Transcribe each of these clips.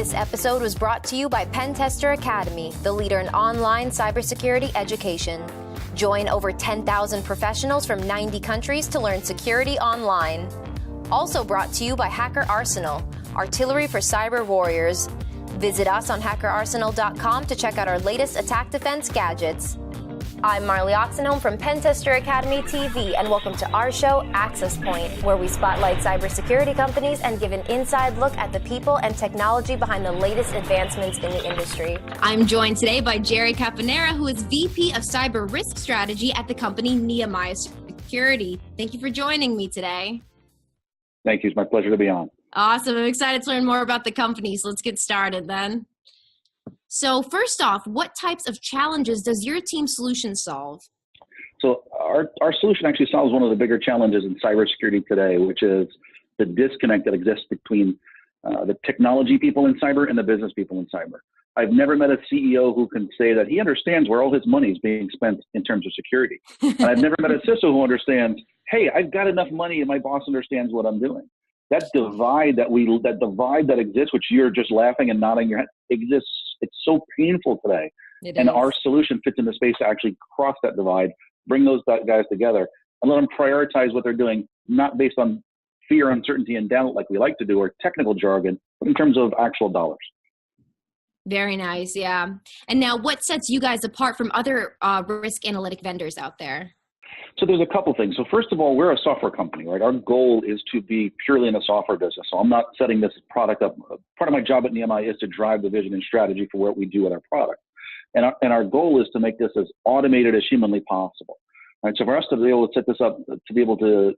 This episode was brought to you by Pentester Academy, the leader in online cybersecurity education. Join over 10,000 professionals from 90 countries to learn security online. Also brought to you by Hacker Arsenal, artillery for cyber warriors. Visit us on hackerarsenal.com to check out our latest attack defense gadgets. I'm Marley Oxenholm from Pentester Academy TV, and welcome to our show, Access Point, where we spotlight cybersecurity companies and give an inside look at the people and technology behind the latest advancements in the industry. I'm joined today by Jerry Caponera, who is VP of Cyber Risk Strategy at the company Nehemiah Security. Thank you for joining me today. Thank you. It's my pleasure to be on. Awesome. I'm excited to learn more about the company, so let's get started then. So first off, what types of challenges does your team's solution solve? So our solution actually solves one of the bigger challenges in cybersecurity today, which is the disconnect that exists between the technology people in cyber and the business people in cyber. I've never met a CEO who can say that he understands where all his money is being spent in terms of security. And I've never met a CISO who understands, hey, I've got enough money and my boss understands what I'm doing. That divide that exists, which you're just laughing and nodding your head, exists. It's so painful today. Our solution fits in the space to actually cross that divide, bring those guys together, and let them prioritize what they're doing, not based on fear, uncertainty, and doubt like we like to do, or technical jargon, but in terms of actual dollars. Very nice, yeah. And now what sets you guys apart from other risk analytic vendors out there? So there's a couple things. So first of all, we're a software company, right? Our goal is to be purely in the software business. So I'm not setting this product up. Part of my job at Nehemiah is to drive the vision and strategy for what we do with our product. And our goal is to make this as automated as humanly possible. Right? So for us to be able to set this up, to be able to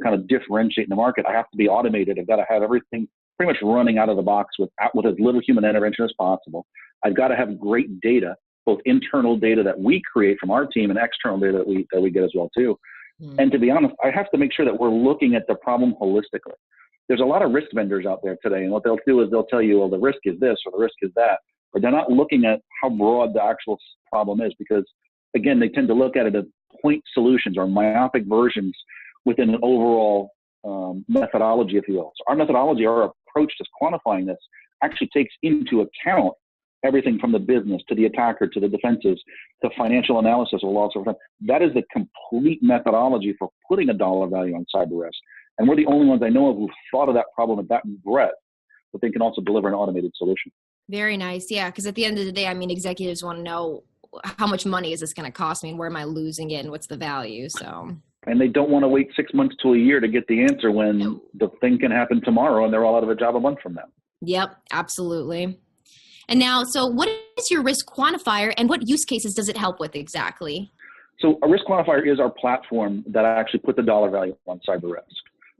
kind of differentiate in the market, I have to be automated. I've got to have everything pretty much running out of the box with as little human intervention as possible. I've got to have great data, both internal data that we create from our team and external data that we get as well too. And to be honest, I have to make sure that we're looking at the problem holistically. There's a lot of risk vendors out there today, and what they'll do is they'll tell you, well, the risk is this or the risk is that, but they're not looking at how broad the actual problem is, because again, they tend to look at it as point solutions or myopic versions within an overall methodology, if you will. So our methodology, our approach to quantifying this actually takes into account everything from the business to the attacker to the defenses to financial analysis of loss of time. That is the complete methodology for putting a dollar value on cyber risk. And we're the only ones I know of who've thought of that problem at that breadth, but they can also deliver an automated solution. Very nice. Yeah, because at the end of the day, I mean, executives want to know how much money is this going to cost me and where am I losing it and what's the value. So. And they don't want to wait 6 months to a year to get the answer when the thing can happen tomorrow and they're all out of a job a month from now. Yep, absolutely. And now, so what is your risk quantifier and what use cases does it help with exactly? So a risk quantifier is our platform that actually put the dollar value on cyber risk.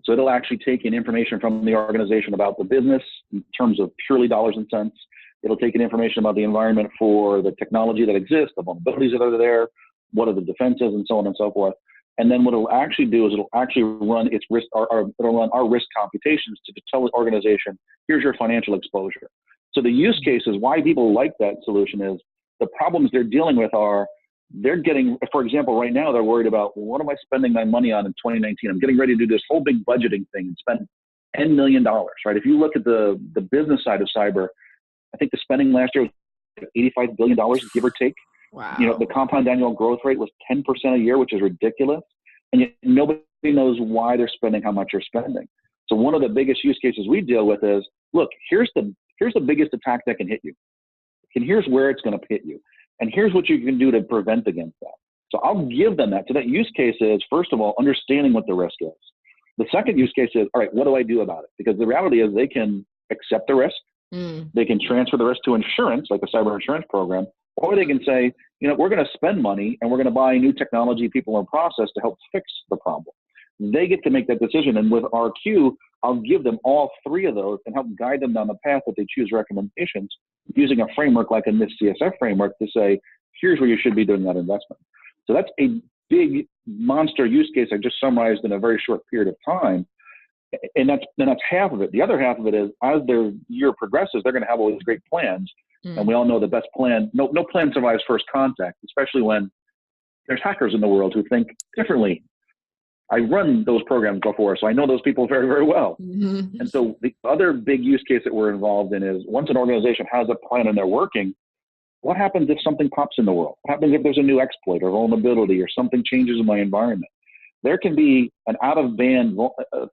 So it'll actually take in information from the organization about the business in terms of purely dollars and cents. It'll take in information about the environment for the technology that exists, the vulnerabilities that are there, what are the defenses, and so on and so forth. And then what it'll actually do is it'll actually run its risk, it'll run our risk computations to tell the organization, here's your financial exposure. So the use cases, why people like that solution is the problems they're dealing with are, they're getting, for example, right now they're worried about, well, what am I spending my money on in 2019? I'm getting ready to do this whole big budgeting thing and spend $10 million, right? If you look at the business side of cyber, I think the spending last year was $85 billion, give or take. Wow. You know, the compound annual growth rate was 10% a year, which is ridiculous. And yet nobody knows why they're spending how much they're spending. So one of the biggest use cases we deal with is, look, here's the biggest attack that can hit you. And here's where it's going to hit you. And here's what you can do to prevent against that. So I'll give them that. So that use case is, first of all, understanding what the risk is. The second use case is, all right, what do I do about it? Because the reality is they can accept the risk. They can transfer the risk to insurance, like a cyber insurance program, or they can say, you know, we're going to spend money and we're going to buy new technology, people, and process to help fix the problem. They get to make that decision. And with RQ, I'll give them all three of those and help guide them down the path that they choose recommendations using a framework like a NIST CSF framework to say, here's where you should be doing that investment. So that's a big monster use case I just summarized in a very short period of time. And that's half of it. The other half of it is, as their year progresses, they're going to have all these great plans. And we all know the best plan, no plan survives first contact, especially when there's hackers in the world who think differently I run those programs before, so I know those people very, very well. Mm-hmm. And so the other big use case that we're involved in is once an organization has a plan and they're working, what happens if something pops in the world? What happens if there's a new exploit or vulnerability or something changes in my environment? There can be an out-of-band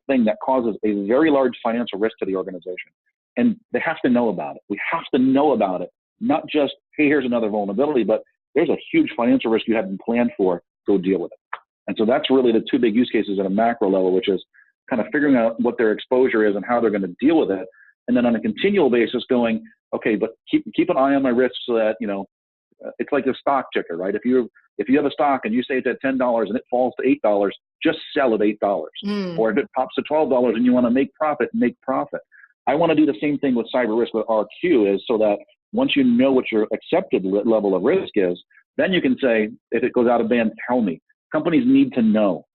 thing that causes a very large financial risk to the organization. And they have to know about it. We have to know about it. Not just, hey, here's another vulnerability, but there's a huge financial risk you hadn't planned for. Go deal with it. And so that's really the two big use cases at a macro level, which is kind of figuring out what their exposure is and how they're going to deal with it. And then on a continual basis going, okay, but keep an eye on my risks so that, it's like a stock ticker, right? If you have a stock and you say it's at $10 and it falls to $8, just sell at $8. Or if it pops to $12 and you want to make profit, make profit. I want to do the same thing with cyber risk with RQ is so that once you know what your accepted level of risk is, then you can say, if it goes out of band, tell me. Companies need to know.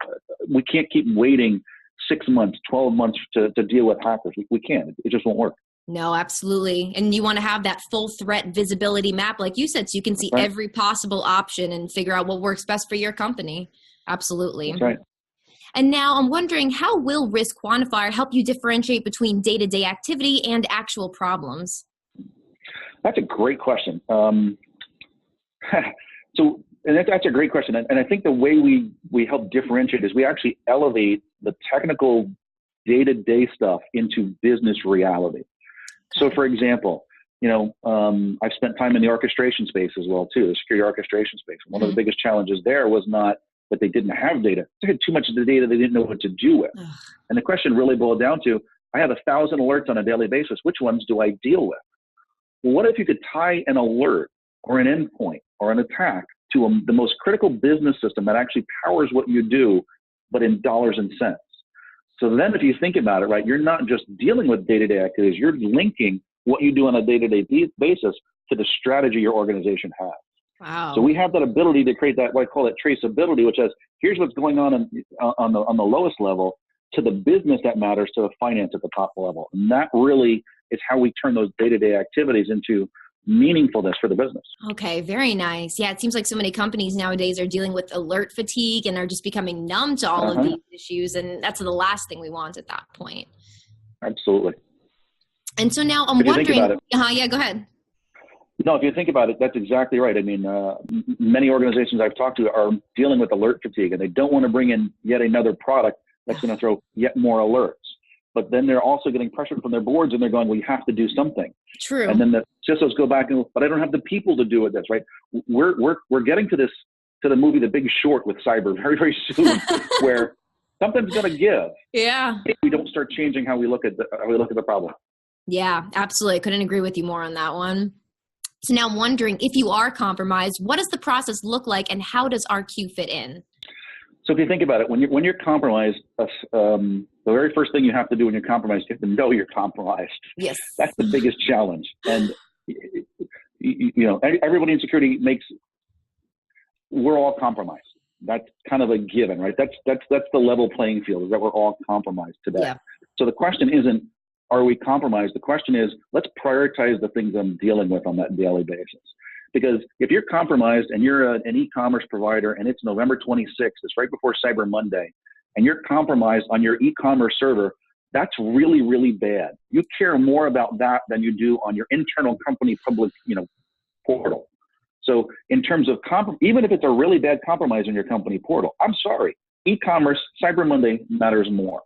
We can't keep waiting 6 months, 12 months to deal with hackers. We can't. It just won't work. No, absolutely. And you want to have that full threat visibility map, like you said, so you can see every possible option and figure out what works best for your company. Absolutely. That's right. And now I'm wondering, how will Risk Quantifier help you differentiate between day-to-day activity and actual problems? That's a great question. That's a great question. And I think the way we help differentiate is we actually elevate the technical day-to-day stuff into business reality. So for example, I've spent time in the orchestration space as well too, the security orchestration space. One of the biggest challenges there was not that they didn't have data. They had too much of the data they didn't know what to do with. And the question really boiled down to, I have 1,000 alerts on a daily basis. Which ones do I deal with? Well, what if you could tie an alert or an endpoint or an attack to the most critical business system that actually powers what you do, but in dollars and cents? So then if you think about it, right, you're not just dealing with day-to-day activities, you're linking what you do on a day-to-day basis to the strategy your organization has. Wow. So we have that ability to create that, what I call it traceability, which is here's what's going on the lowest level to the business that matters to the finance at the top level. And that really is how we turn those day-to-day activities into meaningfulness for the business. Okay, very nice. Yeah, it seems like so many companies nowadays are dealing with alert fatigue and are just becoming numb to all of these issues. And that's the last thing we want at that point. Absolutely. And so now I'm wondering, yeah, go ahead. No, if you think about it, that's exactly right. I mean, many organizations I've talked to are dealing with alert fatigue, and they don't want to bring in yet another product that's going to throw yet more alerts. But then they're also getting pressure from their boards, and they're going, well, you have to do something. True. And then the CISOs go back and, but I don't have the people to do it. That's right. We're getting to the movie The Big Short with cyber very, very soon, where something's going to give. Yeah. If we don't start changing how we look at the problem. Yeah, absolutely. I couldn't agree with you more on that one. So now I'm wondering, if you are compromised, what does the process look like, and how does RQ fit in? So if you think about it, when you're compromised, the very first thing you have to do when you're compromised, you have to know you're compromised. Yes. That's the biggest challenge. And, everybody in security we're all compromised. That's kind of a given, right? That's the level playing field, is that we're all compromised today. Yeah. So the question isn't, are we compromised? The question is, let's prioritize the things I'm dealing with on that daily basis. Because if you're compromised and you're an e-commerce provider and it's November 26th, it's right before Cyber Monday, and you're compromised on your e-commerce server, that's really, really bad. You care more about that than you do on your internal company public, portal. So in terms of even if it's a really bad compromise on your company portal, I'm sorry, e-commerce, Cyber Monday matters more.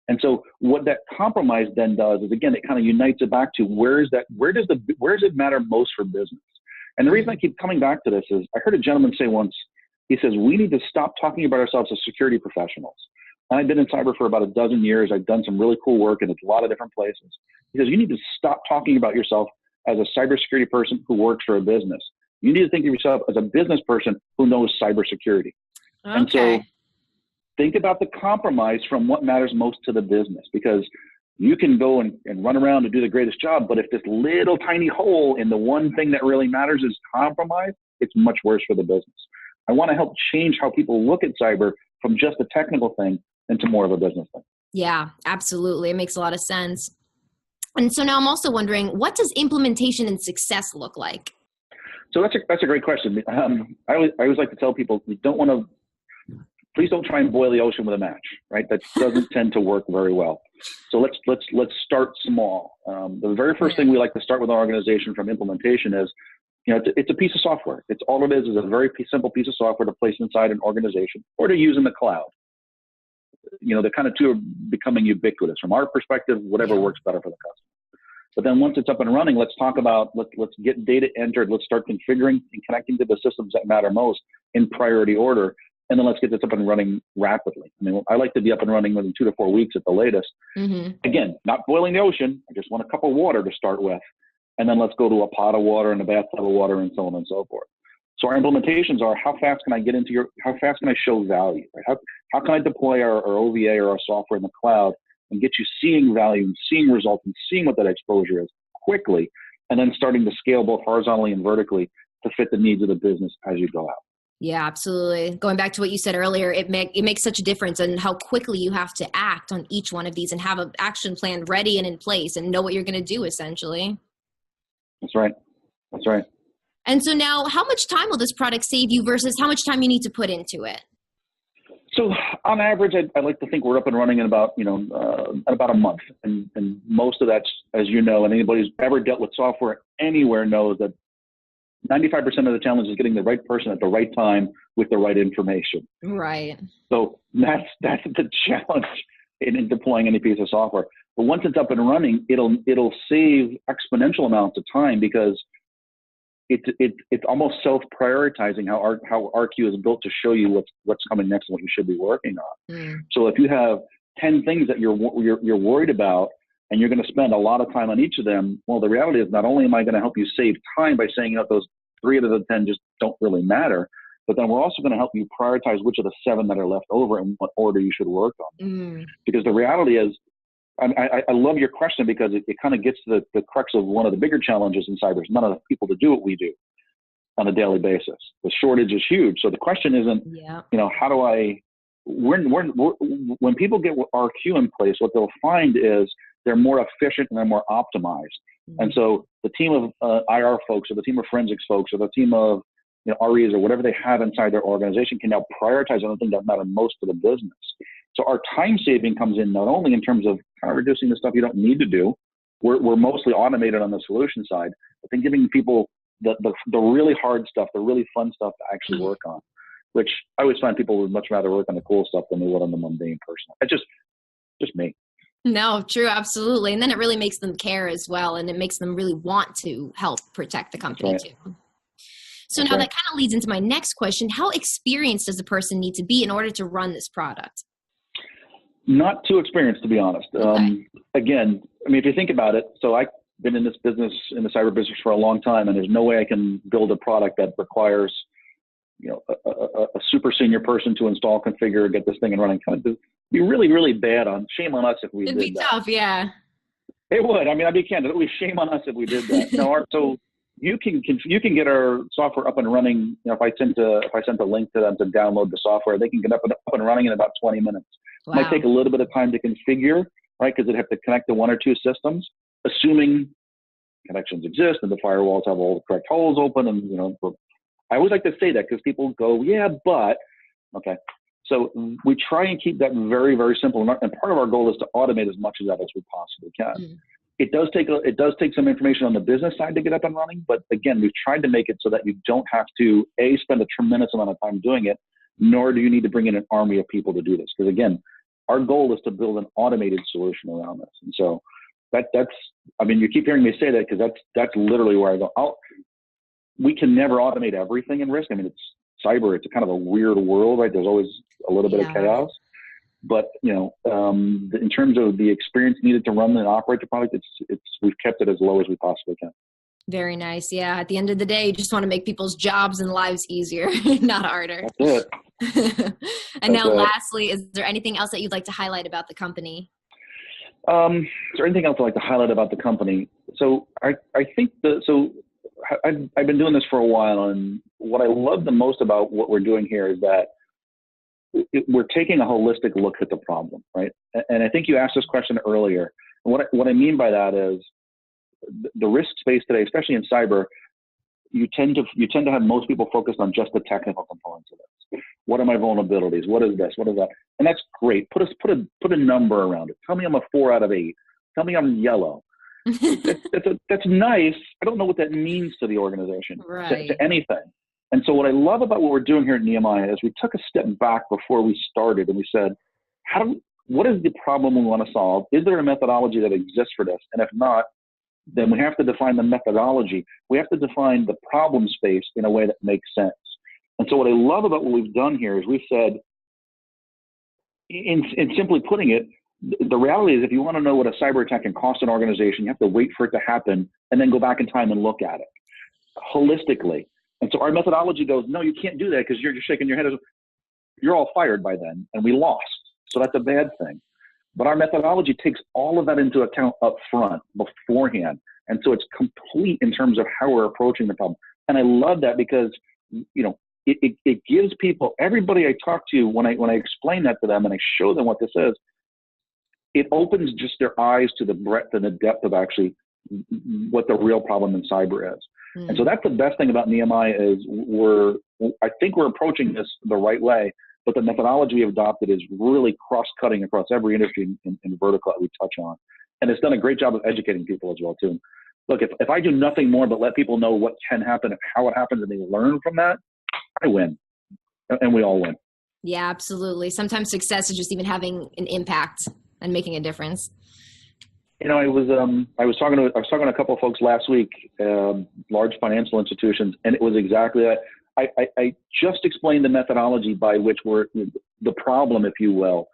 And so what that compromise then does is, again, it kind of unites it back to where does it matter most for business? And the reason I keep coming back to this is I heard a gentleman say once, he says, we need to stop talking about ourselves as security professionals. And I've been in cyber for about a dozen years. I've done some really cool work in a lot of different places. He says, you need to stop talking about yourself as a cybersecurity person who works for a business. You need to think of yourself as a business person who knows cybersecurity. Okay. And so think about the compromise from what matters most to the business, because you can go and run around and do the greatest job, but if this little tiny hole in the one thing that really matters is compromised, it's much worse for the business. I want to help change how people look at cyber from just a technical thing into more of a business thing. Yeah, absolutely. It makes a lot of sense. And so now I'm also wondering, what does implementation and success look like? So that's a great question. I always like to tell people, you don't want to please don't try and boil the ocean with a match, right? That doesn't tend to work very well. So let's start small. The very first thing we like to start with our organization from implementation is, it's a piece of software. It's all it is a very simple piece of software to place inside an organization or to use in the cloud. The kind of two are becoming ubiquitous. From our perspective, whatever works better for the customer. But then once it's up and running, let's talk about, let's get data entered. Let's start configuring and connecting to the systems that matter most in priority order. And then let's get this up and running rapidly. I mean, I like to be up and running within 2 to 4 weeks at the latest. Again, not boiling the ocean. I just want a cup of water to start with. And then let's go to a pot of water and a bathtub of water and so on and so forth. So our implementations are, how fast can I get into how fast can I show value? Right? How can I deploy our OVA or our software in the cloud and get you seeing value and seeing results and seeing what that exposure is quickly, and then starting to scale both horizontally and vertically to fit the needs of the business as you go out. Yeah, absolutely. Going back to what you said earlier, it makes such a difference in how quickly you have to act on each one of these and have an action plan ready and in place and know what you're going to do, essentially. That's right. That's right. And so now, how much time will this product save you versus how much time you need to put into it? So on average, I like to think we're up and running in about, about a month. And most of that's, as you know, and anybody who's ever dealt with software anywhere knows that 95% of the challenge is getting the right person at the right time with the right information. Right. So that's the challenge in deploying any piece of software. But once it's up and running, it'll save exponential amounts of time, because it's almost self-prioritizing how RQ is built to show you what's coming next and what you should be working on. So if you have 10 things that you're worried about, and you're going to spend a lot of time on each of them, well, the reality is not only am I going to help you save time by saying those 3 out of the 10 just don't really matter, but then we're also going to help you prioritize which of the 7 that are left over and what order you should work on. Because the reality is, I love your question, because it kind of gets to the crux of one of the bigger challenges in cyber. There's not enough people to do what we do on a daily basis. The shortage is huge. So the question isn't, how do I, when people get RQ in place, what they'll find is they're more efficient and they're more optimized. And so the team of IR folks, or the team of forensics folks, or the team of REs, or whatever they have inside their organization, can now prioritize on the things that matter most to the business. So our time saving comes in not only in terms of kind of reducing the stuff you don't need to do. We're mostly automated on the solution side, but then giving people the really hard stuff, the really fun stuff to actually work on, which I always find people would much rather work on the cool stuff than they would on the mundane personal. It's just me. No, true, absolutely. And then it really makes them care as well, and it makes them really want to help protect the company too. So now that kind of leads into my next question. How experienced does a person need to be in order to run this product? Not too experienced, to be honest. Again, I mean, if you think about it, so I've been in this business, in the cyber business, for a long time, and there's no way I can build a product that requires, a super senior person to install, configure, get this thing and running. Kind of be really, really bad. Shame on us if we did that. It'd be tough, yeah. It would. I mean, I'd be candid. It would be shame on us if we did that. No, so you can get our software up and running. If I sent a link to them to download the software, they can get up and running in about 20 minutes. Wow. It might take a little bit of time to configure, right? Because they'd have to connect to 1 or 2 systems, assuming connections exist and the firewalls have all the correct holes open. And I always like to say that, because people go, yeah, but okay. So we try and keep that very, very simple. And part of our goal is to automate as much of that as we possibly can. It does take some information on the business side to get up and running. But again, we've tried to make it so that you don't have to, spend a tremendous amount of time doing it, nor do you need to bring in an army of people to do this. Because again, our goal is to build an automated solution around this. And so that's, I mean, you keep hearing me say that, because that's literally where I go. We can never automate everything in Risk. I mean, it's cyber. It's a kind of a weird world, right? There's always a little bit of chaos. But in terms of the experience needed to run and operate the product, we've kept it as low as we possibly can. Very nice. Yeah. At the end of the day, you just want to make people's jobs and lives easier, not harder. That's it. And now, lastly, is there anything else that you'd like to highlight about the company? Is there anything else I'd like to highlight about the company? So I think I've been doing this for a while, and what I love the most about what we're doing here is that we're taking a holistic look at the problem, right? And I think you asked this question earlier. And what I mean by that is the risk space today, especially in cyber, you tend to have most people focused on just the technical components of it. What are my vulnerabilities? What is this? What is that? And that's great. Put a number around it. Tell me I'm a 4 out of 8. Tell me I'm yellow. That's nice. I don't know what that means to the organization, right. to anything. And so what I love about what we're doing here at Nehemiah is we took a step back before we started and we said, what is the problem we want to solve? Is there a methodology that exists for this? And if not, then we have to define the methodology. We have to define the problem space in a way that makes sense. And so what I love about what we've done here is we've said, in simply putting it, the reality is if you want to know what a cyber attack can cost an organization, you have to wait for it to happen and then go back in time and look at it holistically. And so our methodology goes, no, you can't do that because you're just shaking your head. You're all fired by then and we lost. So that's a bad thing. But our methodology takes all of that into account up front, beforehand. And so it's complete in terms of how we're approaching the problem. And I love that because, it gives people, everybody I talk to, when I explain that to them and I show them what this is, it opens just their eyes to the breadth and the depth of actually what the real problem in cyber is. Mm. And so that's the best thing about Nehemiah is I think we're approaching this the right way, but the methodology we've adopted is really cross-cutting across every industry and vertical that we touch on. And it's done a great job of educating people as well, too. Look, if I do nothing more but let people know what can happen and how it happens and they learn from that, I win. And we all win. Yeah, absolutely. Sometimes success is just even having an impact and making a difference. I was talking to a couple of folks last week, large financial institutions, and it was exactly that. I just explained the methodology by which we're the problem, if you will,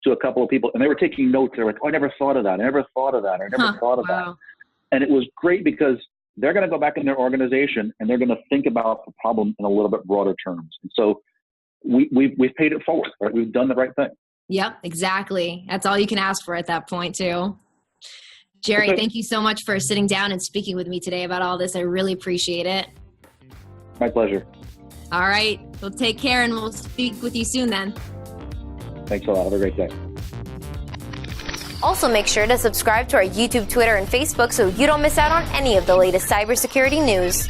to a couple of people, and they were taking notes. They were like, "Oh, I never thought of that. I never thought of that. I never thought of that." And it was great because they're going to go back in their organization and they're going to think about the problem in a little bit broader terms. And so we've paid it forward. Right? We've done the right thing. Yep, exactly. That's all you can ask for at that point, too. Jerry, thank you so much for sitting down and speaking with me today about all this. I really appreciate it. My pleasure. All right. Well, take care, and we'll speak with you soon then. Thanks a lot. Have a great day. Also, make sure to subscribe to our YouTube, Twitter, and Facebook so you don't miss out on any of the latest cybersecurity news.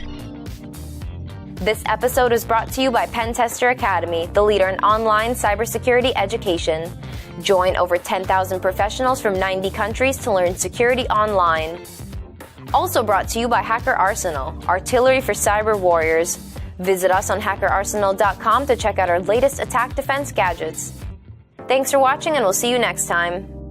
This episode is brought to you by Pentester Academy, the leader in online cybersecurity education. Join over 10,000 professionals from 90 countries to learn security online. Also brought to you by Hacker Arsenal, artillery for cyber warriors. Visit us on hackerarsenal.com to check out our latest attack defense gadgets. Thanks for watching, and we'll see you next time.